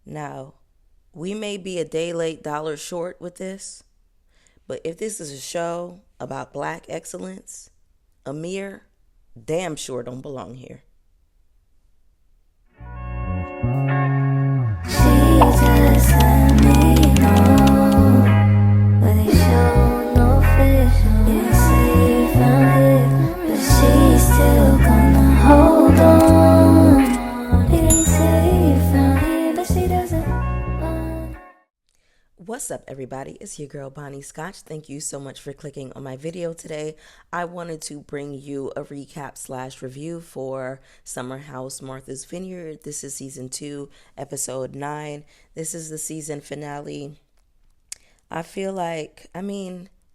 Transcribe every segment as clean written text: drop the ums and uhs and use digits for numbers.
Now, we may be a day late, dollar short with this, but if this is a show about black excellence, Amir damn sure don't belong here. She just let me know, but they show no fish. Yeah, say you found it, but she's still gonna hold on. They say you found it, but she doesn't want. What's up, everybody? It's your girl Bonnie Scotch. Thank you so much for clicking on my video today. I wanted to bring you a recap / review for Summer House Martha's Vineyard. This is season 2, episode 9. This is the season finale. I feel like,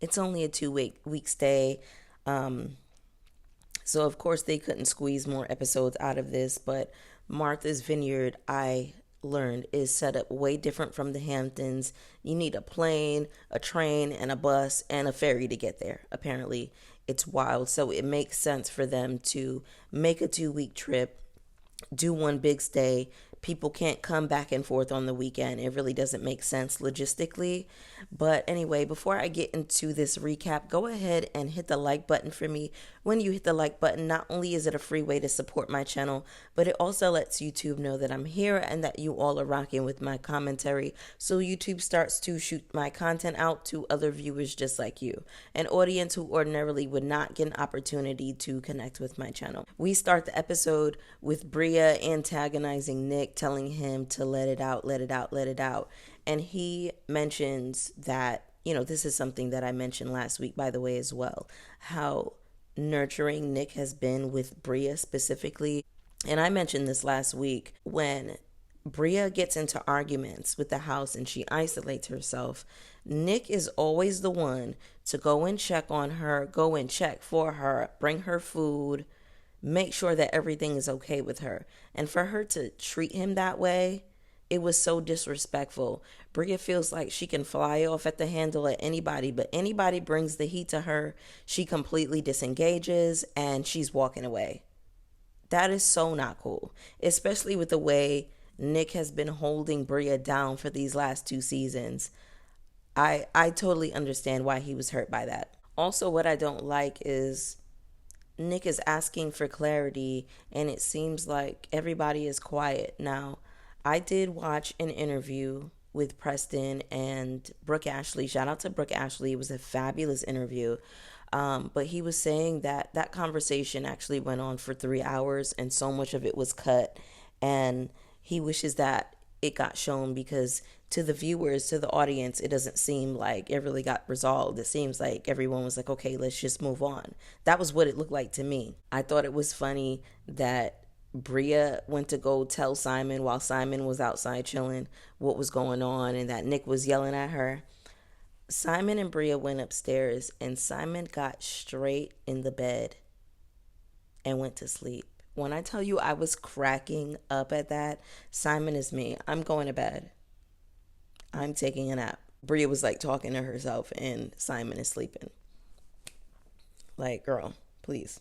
it's only a 2-week stay. So of course they couldn't squeeze more episodes out of this, but Martha's Vineyard, I learned, is set up way different from the Hamptons. You need a plane, a train, and a bus, and a ferry to get there. Apparently, it's wild. So it makes sense for them to make a 2-week trip, do one big stay. People can't come back and forth on the weekend. It really doesn't make sense logistically. But anyway, before I get into this recap, go ahead and hit the like button for me. When you hit the like button, not only is it a free way to support my channel, but it also lets YouTube know that I'm here and that you all are rocking with my commentary. So YouTube starts to shoot my content out to other viewers just like you, an audience who ordinarily would not get an opportunity to connect with my channel. We start the episode with Bria antagonizing Nick, telling him to let it out, let it out, let it out. And he mentions that, this is something that I mentioned last week, by the way, as well, how nurturing Nick has been with Bria specifically. And I mentioned this last week when Bria gets into arguments with the house and she isolates herself. Nick is always the one to go and check on her, go and check for her, bring her food, make sure that everything is okay with her. And for her to treat him that way, it was so disrespectful. Bria feels like she can fly off at the handle at anybody, but anybody brings the heat to her, she completely disengages and she's walking away. That is so not cool, especially with the way Nick has been holding Bria down for these last 2 seasons. I totally understand why he was hurt by that. Also, what I don't like is Nick is asking for clarity and it seems like everybody is quiet. Now, I did watch an interview with Preston and Brooke Ashley. Shout out to Brooke Ashley. It was a fabulous interview. But he was saying that that conversation actually went on for 3 hours and so much of it was cut. And he wishes that it got shown because to the viewers, to the audience, it doesn't seem like it really got resolved. It seems like everyone was like, okay, let's just move on. That was what it looked like to me. I thought it was funny that Bria went to go tell Simon while Simon was outside chilling what was going on and that Nick was yelling at her. Simon and Bria went upstairs and Simon got straight in the bed and went to sleep. When I tell you I was cracking up at that, Simon is me. I'm going to bed. I'm taking a nap. Bria was like talking to herself and Simon is sleeping. Like, girl, please.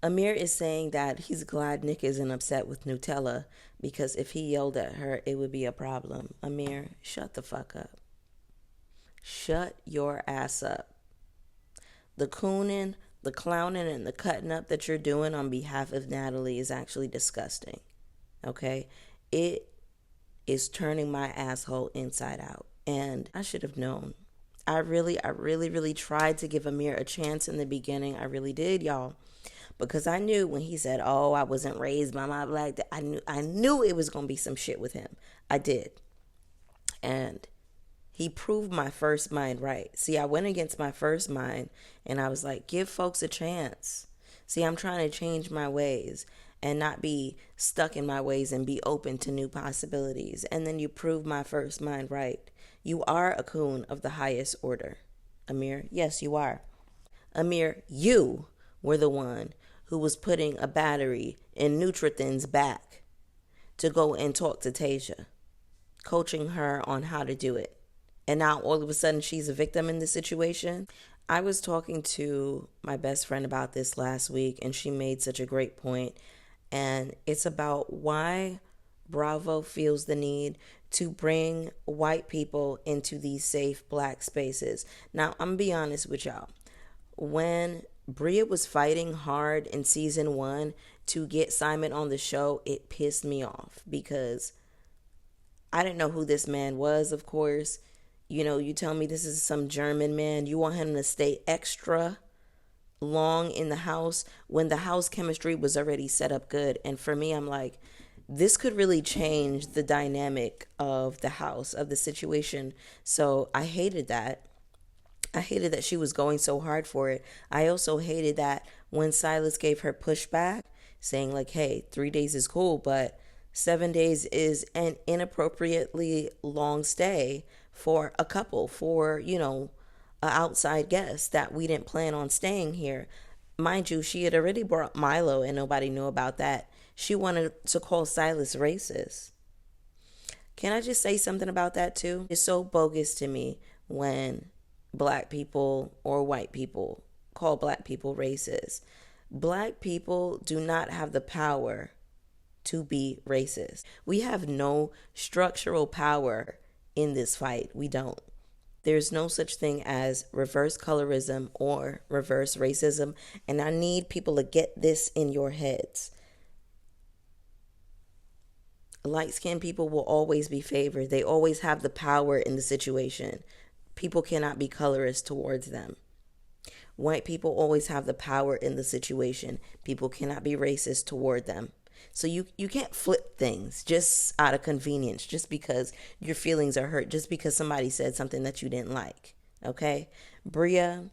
Amir is saying that he's glad Nick isn't upset with Nutella because if he yelled at her, it would be a problem. Amir, shut the fuck up. Shut your ass up. The cooning, the clowning, and the cutting up that you're doing on behalf of Natalie is actually disgusting. Okay? It is turning my asshole inside out. And I should have known. I really tried to give Amir a chance in the beginning. I really did, y'all. Because I knew when he said, oh, I wasn't raised by my black dad, I knew it was going to be some shit with him. I did. And he proved my first mind right. See, I went against my first mind and I was like, give folks a chance. See, I'm trying to change my ways and not be stuck in my ways and be open to new possibilities. And then you proved my first mind right. You are a coon of the highest order, Amir. Yes, you are. Amir, you were the one who was putting a battery in Nutrithin's back to go and talk to Tasia, coaching her on how to do it. And now all of a sudden she's a victim in this situation. I was talking to my best friend about this last week and she made such a great point. And it's about why Bravo feels the need to bring white people into these safe black spaces. Now, I'm gonna be honest with y'all. When Bria was fighting hard in season 1 to get Simon on the show, it pissed me off because I didn't know who this man was, of course. You know, you tell me this is some German man. You want him to stay extra long in the house when the house chemistry was already set up good. And for me, I'm like, this could really change the dynamic of the house, of the situation. So I hated that. I hated that she was going so hard for it. I also hated that when Silas gave her pushback, saying like, hey, 3 days is cool, but 7 days is an inappropriately long stay for a couple, for, you know, an outside guest that we didn't plan on staying here. Mind you, she had already brought Milo and nobody knew about that. She wanted to call Silas racist. Can I just say something about that too? It's so bogus to me when black people or white people call black people racist. Black people do not have the power to be racist. We have no structural power in this fight. We don't. There's no such thing as reverse colorism or reverse racism. And I need people to get this in your heads. Light-skinned people will always be favored. They always have the power in the situation. People cannot be colorist towards them. White people always have the power in the situation. People cannot be racist toward them. So you can't flip things just out of convenience, just because your feelings are hurt, just because somebody said something that you didn't like. Okay? Bria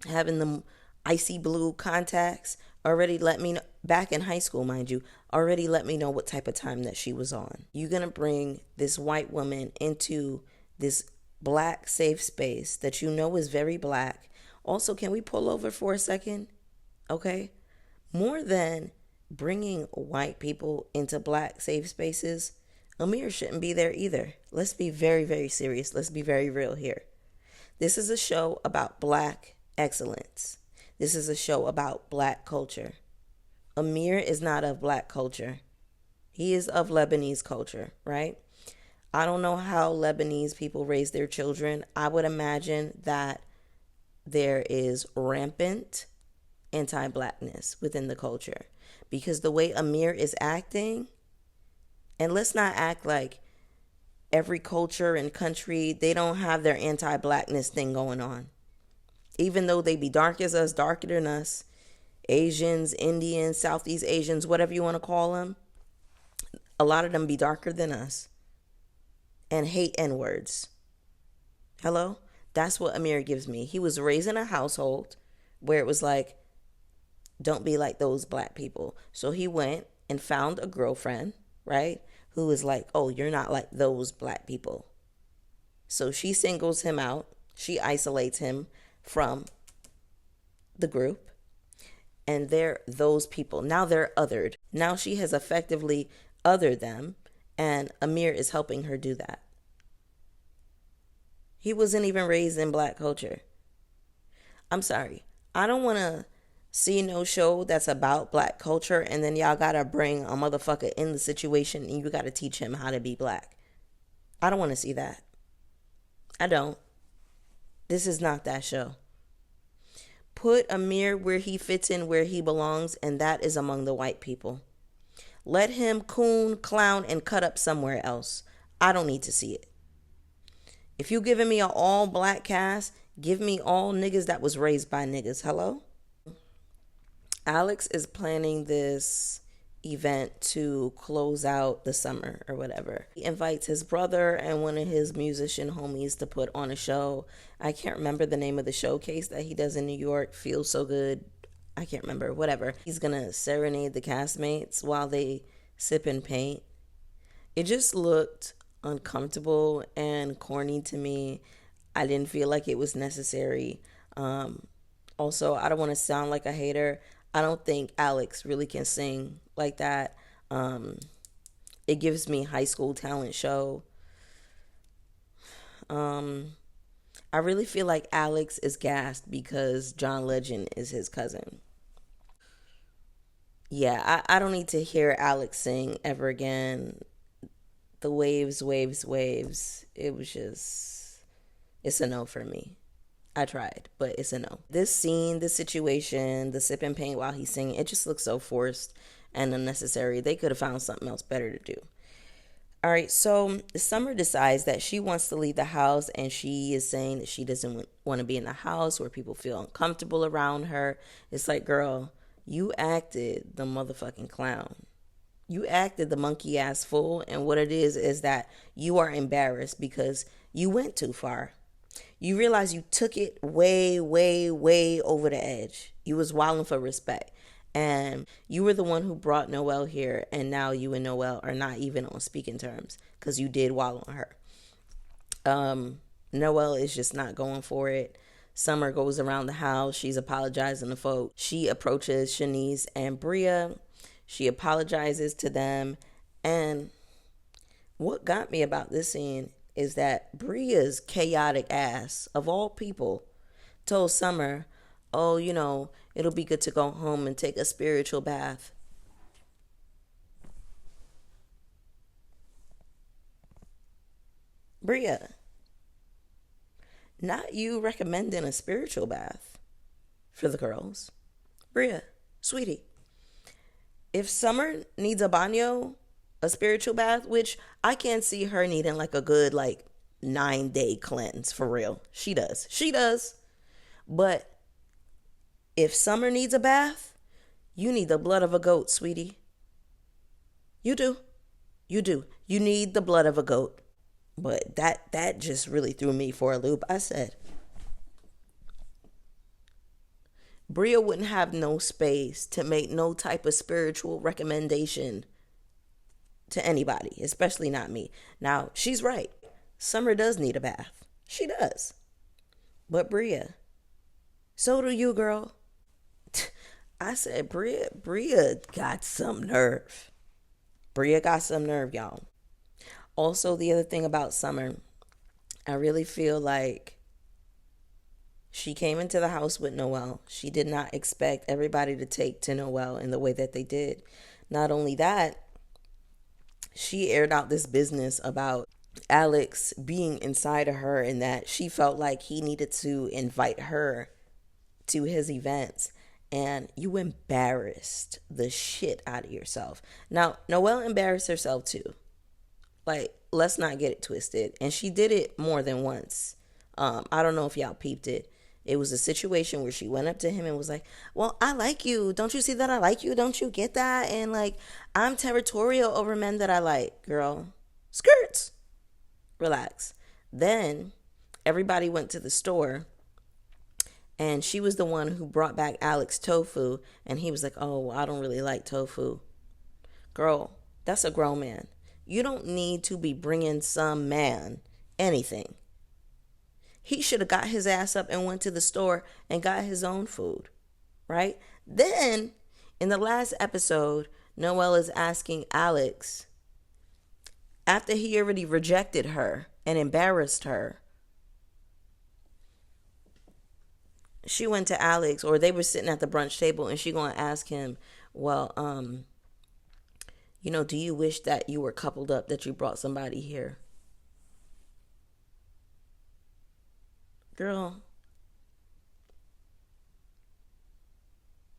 having the icy blue contacts already let me know, back in high school, mind you, already let me know what type of time that she was on. You're going to bring this white woman into this black safe space that you know is very black. Also, can we pull over for a second? Okay? More than bringing white people into black safe spaces, Amir shouldn't be there either. Let's be very, very serious. Let's be very real here. This is a show about black excellence. This is a show about black culture. Amir is not of black culture. He is of Lebanese culture, right? I don't know how Lebanese people raise their children. I would imagine that there is rampant anti-blackness within the culture. Because the way Amir is acting, and let's not act like every culture and country, they don't have their anti-blackness thing going on. Even though they be dark as us, darker than us, Asians, Indians, Southeast Asians, whatever you want to call them, a lot of them be darker than us and hate N-words. Hello? That's what Amir gives me. He was raised in a household where it was like, don't be like those black people. So he went and found a girlfriend, right? Who was like, oh, you're not like those black people. So she singles him out. She isolates him from the group. And they're those people. Now they're othered. Now she has effectively othered them. And Amir is helping her do that. He wasn't even raised in black culture. I'm sorry. I don't want to see no show that's about black culture and then y'all got to bring a motherfucker in the situation and you got to teach him how to be black. I don't want to see that. I don't. This is not that show. Put Amir where he fits in, where he belongs, and that is among the white people. Let him coon, clown, and cut up somewhere else. I don't need to see it. If you giving me an all black cast, give me all niggas that was raised by niggas. Hello? Alex is planning this event to close out the summer or whatever. He invites his brother and one of his musician homies to put on a show. I can't remember the name of the showcase that he does in New York. Feels so good. I can't remember. Whatever. He's going to serenade the castmates while they sip and paint. It just looked uncomfortable and corny to me. I didn't feel like it was necessary. Also, I don't want to sound like a hater. I don't think Alex really can sing like that. It gives me high school talent show. I really feel like Alex is gassed because John Legend is his cousin. Yeah, I don't need to hear Alex sing ever again. The waves, waves, waves. It was just, it's a no for me. I tried, but it's a no. This scene, this situation, the sipping paint while he's singing, it just looks so forced and unnecessary. They could have found something else better to do. All right, so Summer decides that she wants to leave the house, and she is saying that she doesn't want to be in the house where people feel uncomfortable around her. It's like, girl, you acted the motherfucking clown. You acted the monkey ass fool, and what it is that you are embarrassed because you went too far. You realize you took it way, way, way over the edge. You was wilding for respect. And you were the one who brought Noelle here, and now you and Noelle are not even on speaking terms because you did wild on her. Noelle is just not going for it. Summer goes around the house. She's apologizing to folks. She approaches Shanice and Bria. She apologizes to them. And what got me about this scene is that Bria's chaotic ass, of all people, told Summer, oh, it'll be good to go home and take a spiritual bath. Bria, not you recommending a spiritual bath for the girls. Bria, sweetie, if Summer needs a baño, a spiritual bath, which I can't see her needing like a good 9-day cleanse for real. She does. But if Summer needs a bath, you need the blood of a goat, sweetie. You do. You need the blood of a goat. But that just really threw me for a loop. I said, Bria wouldn't have no space to make no type of spiritual recommendation to anybody, especially not me. Now, she's right. Summer does need a bath. She does. But Bria, so do you, girl. I said, Bria got some nerve. Bria got some nerve, y'all. Also, the other thing about Summer, I really feel like she came into the house with Noelle. She did not expect everybody to take to Noelle in the way that they did. Not only that, she aired out this business about Alex being inside of her and that she felt like he needed to invite her to his events. And you embarrassed the shit out of yourself. Now, Noelle embarrassed herself too. Let's not get it twisted. And she did it more than once. I don't know if y'all peeped it. It was a situation where she went up to him and was like, well, I like you. Don't you see that I like you? Don't you get that? And I'm territorial over men that I like. Girl, skirts. Relax. Then everybody went to the store and she was the one who brought back Alex tofu. And he was like, oh, I don't really like tofu. Girl, that's a grown man. You don't need to be bringing some man anything. He should have got his ass up and went to the store and got his own food, right? Then, in the last episode, Noelle is asking Alex, after he already rejected her and embarrassed her, she went to Alex, or they were sitting at the brunch table, and she going to ask him, well, do you wish that you were coupled up, that you brought somebody here? Girl,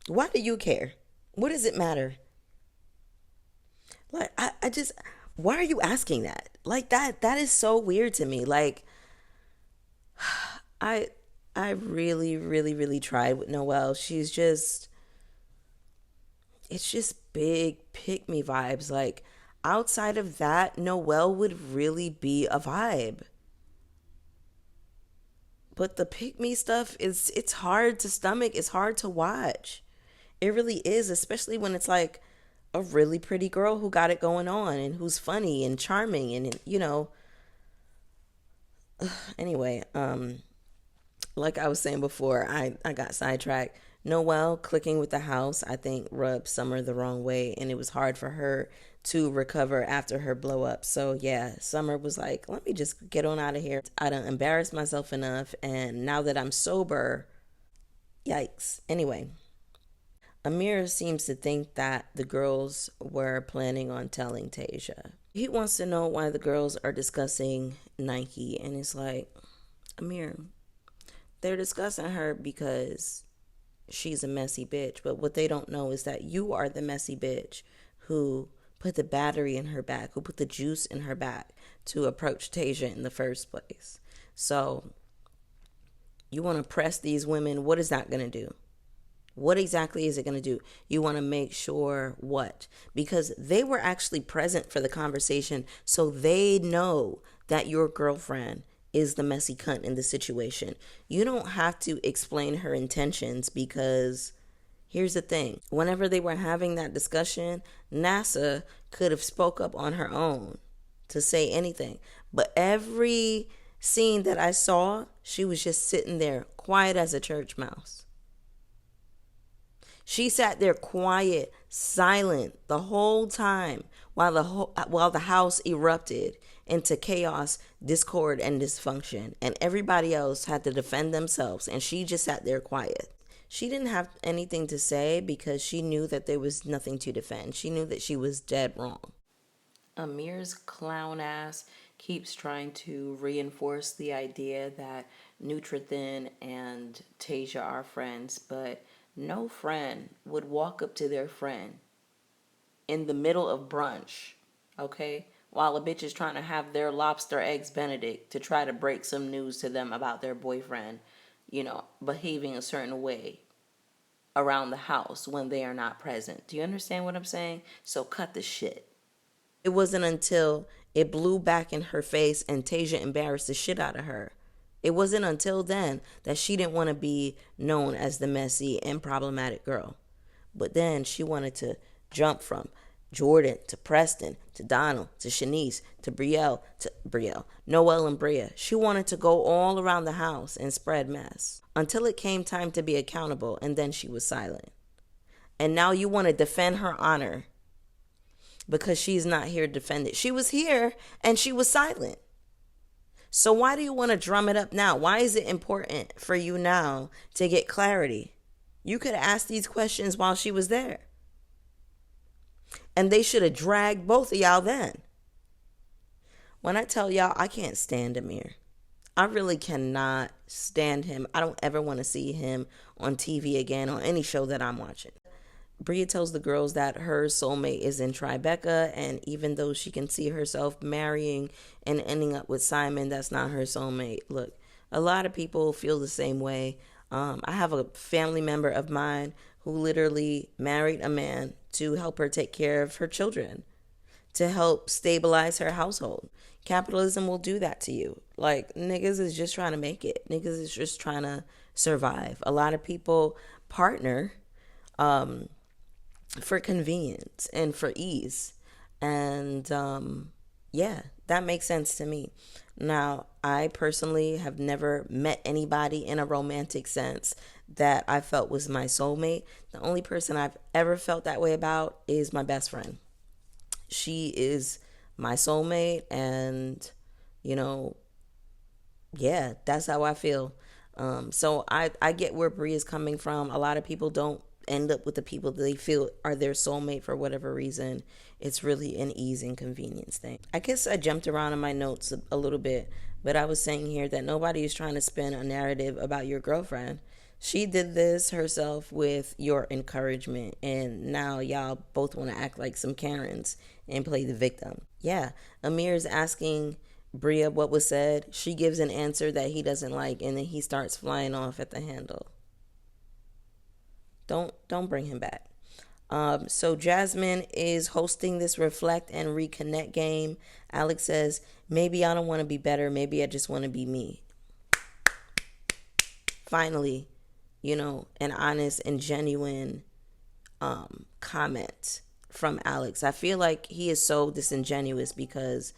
why do you care? What does it matter? Why are you asking that? That is so weird to me. I really, really, really tried with Noelle. It's just big pick me vibes. Outside of that, Noelle would really be a vibe. But the pick me stuff it's hard to stomach. It's hard to watch. It really is, especially when it's a really pretty girl who got it going on and who's funny and charming and anyway, like I was saying before, I got sidetracked. Noelle clicking with the house, I think, rubbed Summer the wrong way, and it was hard for her to recover after her blow up. So yeah, Summer was like, let me just get on out of here. I done embarrassed myself enough, and now that I'm sober, yikes. Anyway, Amir seems to think that the girls were planning on telling Tasia. He wants to know why the girls are discussing Nike, and it's like, Amir, they're discussing her because she's a messy bitch. But what they don't know is that you are the messy bitch who put the battery in her back, who put the juice in her back to approach Tasia in the first place. So you want to press these women. What is that going to do? What exactly is it going to do? You want to make sure what? Because they were actually present for the conversation, so they know that your girlfriend is the messy cunt in the situation. You don't have to explain her intentions, because here's the thing. Whenever they were having that discussion, NASA could have spoke up on her own to say anything. But every scene that I saw, she was just sitting there quiet as a church mouse. She sat there quiet, silent the whole time while the house erupted into chaos, discord, and dysfunction. And everybody else had to defend themselves, and she just sat there quiet. She didn't have anything to say because she knew that there was nothing to defend. She knew that she was dead wrong. Amir's clown ass keeps trying to reinforce the idea that Nutrithin and Tasia are friends, but no friend would walk up to their friend in the middle of brunch, okay, while a bitch is trying to have their lobster eggs Benedict to try to break some news to them about their boyfriend, behaving a certain way around the house when they are not present. Do you understand what I'm saying? So cut the shit. It wasn't until it blew back in her face and Tasia embarrassed the shit out of her. It wasn't until then that she didn't want to be known as the messy and problematic girl. But then she wanted to jump from Jordan to Preston to Donald to Shanice to Noelle and Bria. She wanted to go all around the house and spread mess until it came time to be accountable, and then she was silent. And now you want to defend her honor because she's not here to defend it. She was here and she was silent. So why do you want to drum it up now? Why is it important for you now to get clarity? You could have asked these questions while she was there. And they should have dragged both of y'all then. When I tell y'all, I can't stand Amir. I really cannot stand him. I don't ever want to see him on TV again, on any show that I'm watching. Bria tells the girls that her soulmate is in Tribeca, and even though she can see herself marrying and ending up with Simon, that's not her soulmate. Look, a lot of people feel the same way. I have a family member of mine who literally married a man to help her take care of her children, to help stabilize her household. Capitalism will do that to you. Like, niggas is just trying to make it. Niggas is just trying to survive. A lot of people partner for convenience and for ease. And yeah, that makes sense to me. Now, I personally have never met anybody in a romantic sense that I felt was my soulmate. The only person I've ever felt that way about is my best friend. She is my soulmate, and yeah, that's how I feel. So I get where Bria's coming from. A lot of people don't end up with the people that they feel are their soulmate for whatever reason. It's really an ease and convenience thing. I guess I jumped around in my notes a little bit, but I was saying here that nobody is trying to spin a narrative about your girlfriend. She did this herself with your encouragement, and now y'all both want to act like some Karens and play the victim. Yeah, Amir is asking Bria what was said. She gives an answer that he doesn't like, and then he starts flying off at the handle. Don't bring him back. So Jasmine is hosting this reflect and reconnect game. Alex says, maybe I don't want to be better. Maybe I just want to be me. Finally, an honest and genuine comment from Alex. I feel like he is so disingenuous because,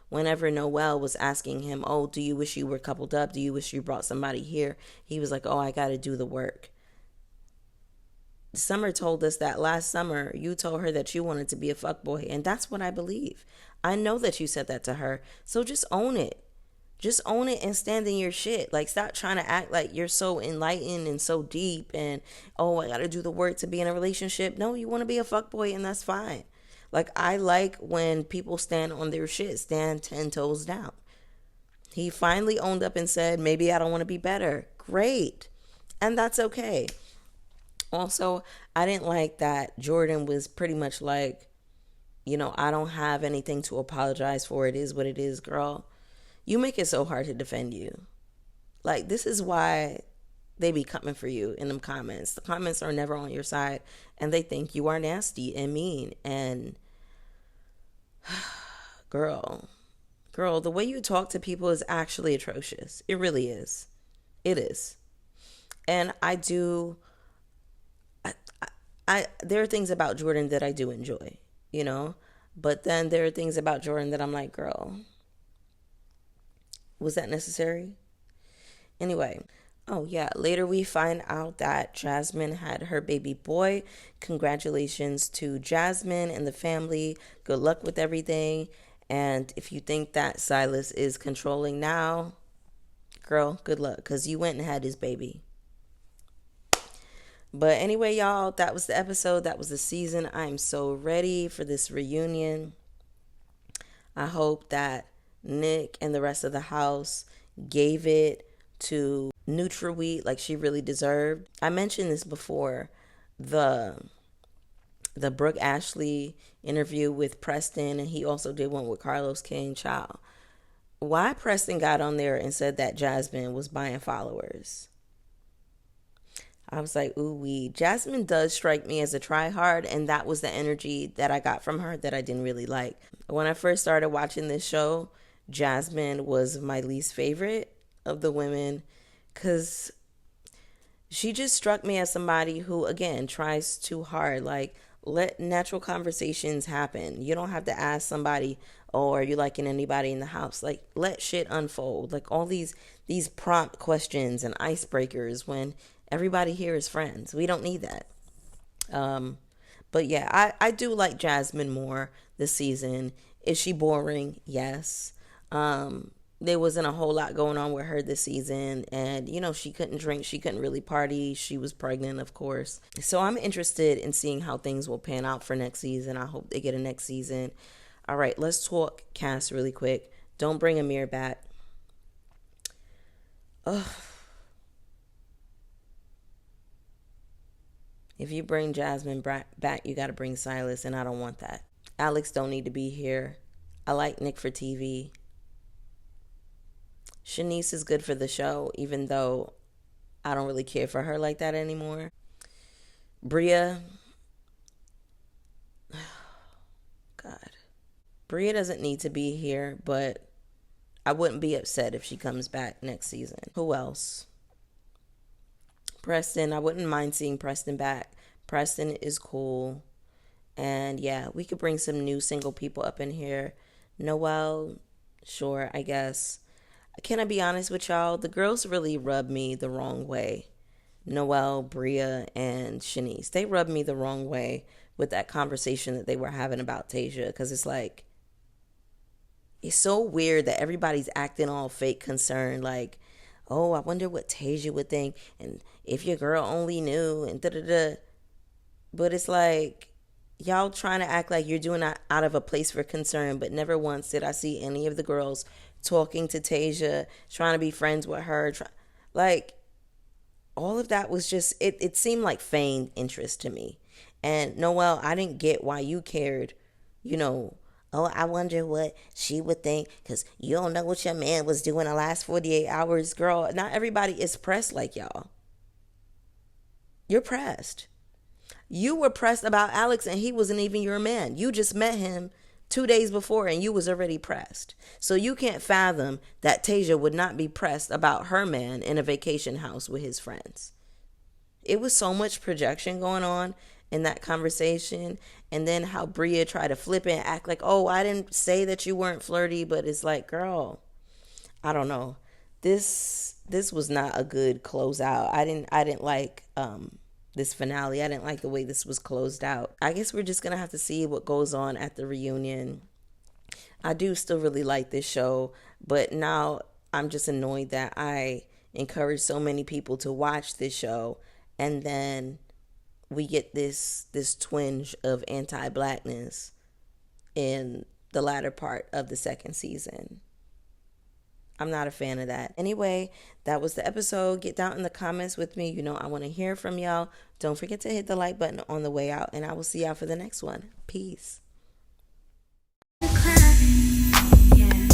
whenever Noelle was asking him, oh, do you wish you were coupled up? Do you wish you brought somebody here? He was like, oh, I got to do the work. Summer told us that last summer you told her that you wanted to be a fuckboy, and that's what I believe. I know that you said that to her, so just own it. Just own it and stand in your shit. Like, stop trying to act like you're so enlightened and so deep and, oh, I gotta do the work to be in a relationship. No, you want to be a fuckboy, and that's fine. Like, I like when people stand on their shit, stand 10 toes down. He finally owned up and said, maybe I don't want to be better. Great. And that's okay. Also, I didn't like that Jordan was pretty much like, I don't have anything to apologize for. It is what it is, girl. You make it so hard to defend you. Like, this is why they be coming for you in them comments. The comments are never on your side, and they think you are nasty and mean. And girl, the way you talk to people is actually atrocious. It really is. It is. And there are things about Jordan that I do enjoy, but then there are things about Jordan that I'm like, girl, was that necessary? Anyway, oh yeah, later we find out that Jasmine had her baby boy. Congratulations to Jasmine and the family. Good luck with everything. And if you think that Silas is controlling now, girl, good luck, because you went and had his baby. But anyway, y'all, that was the episode. That was the season. I'm so ready for this reunion. I hope that Nick and the rest of the house gave it to Neutral Wheat like she really deserved. I mentioned this before, the Brooke Ashley interview with Preston, and he also did one with Carlos King. Child, why Preston got on there and said that Jasmine was buying followers? I was like, ooh wee. Jasmine does strike me as a try-hard, and that was the energy that I got from her that I didn't really like. When I first started watching this show, Jasmine was my least favorite of the women, because she just struck me as somebody who, again, tries too hard. Like, let natural conversations happen. You don't have to ask somebody, oh, are you liking anybody in the house? Like, let shit unfold. Like, all these prompt questions and icebreakers when everybody here is friends. We don't need that. But yeah, I do like Jasmine more this season. Is she boring? Yes. There wasn't a whole lot going on with her this season. And, she couldn't drink. She couldn't really party. She was pregnant, of course. So I'm interested in seeing how things will pan out for next season. I hope they get a next season. All right, let's talk cast really quick. Don't bring Amir back. Ugh. If you bring Jasmine back, you got to bring Silas, and I don't want that. Alex don't need to be here. I like Nick for TV. Shanice is good for the show, even though I don't really care for her like that anymore. Bria. God. Bria doesn't need to be here, but I wouldn't be upset if she comes back next season. Who else? Preston. I wouldn't mind seeing Preston back. Preston is cool. And yeah, we could bring some new single people up in here. Noelle, sure, I guess. Can I be honest with y'all? The girls really rubbed me the wrong way. Noelle, Bria, and Shanice. They rubbed me the wrong way with that conversation that they were having about Tasia. Because it's like, it's so weird that everybody's acting all fake concerned. Like, oh, I wonder what Tasia would think. And if your girl only knew. And da-da-da. But it's like, y'all trying to act like you're doing that out of a place for concern. But never once did I see any of the girls talking to Tasia, trying to be friends with her. Like, all of that was just, it seemed like feigned interest to me. And Noelle, I didn't get why you cared, oh, I wonder what she would think, because you don't know what your man was doing the last 48 hours. Girl, not everybody is pressed like y'all. You're pressed. You were pressed about Alex, and he wasn't even your man. You just met him 2 days before, and you was already pressed. So you can't fathom that Tasia would not be pressed about her man in a vacation house with his friends. It was so much projection going on in that conversation. And then how Bria tried to flip it and act like, oh, I didn't say that you weren't flirty, but it's like, girl, I don't know. This was not a good closeout. I didn't like this finale. I didn't like the way this was closed out. I guess we're just gonna have to see what goes on at the reunion. I do still really like this show, but now I'm just annoyed that I encourage so many people to watch this show, and then we get this twinge of anti-blackness in the latter part of the second season. I'm not a fan of that. Anyway, that was the episode. Get down in the comments with me. You know, I want to hear from y'all. Don't forget to hit the like button on the way out, and I will see y'all for the next one. Peace. Yeah.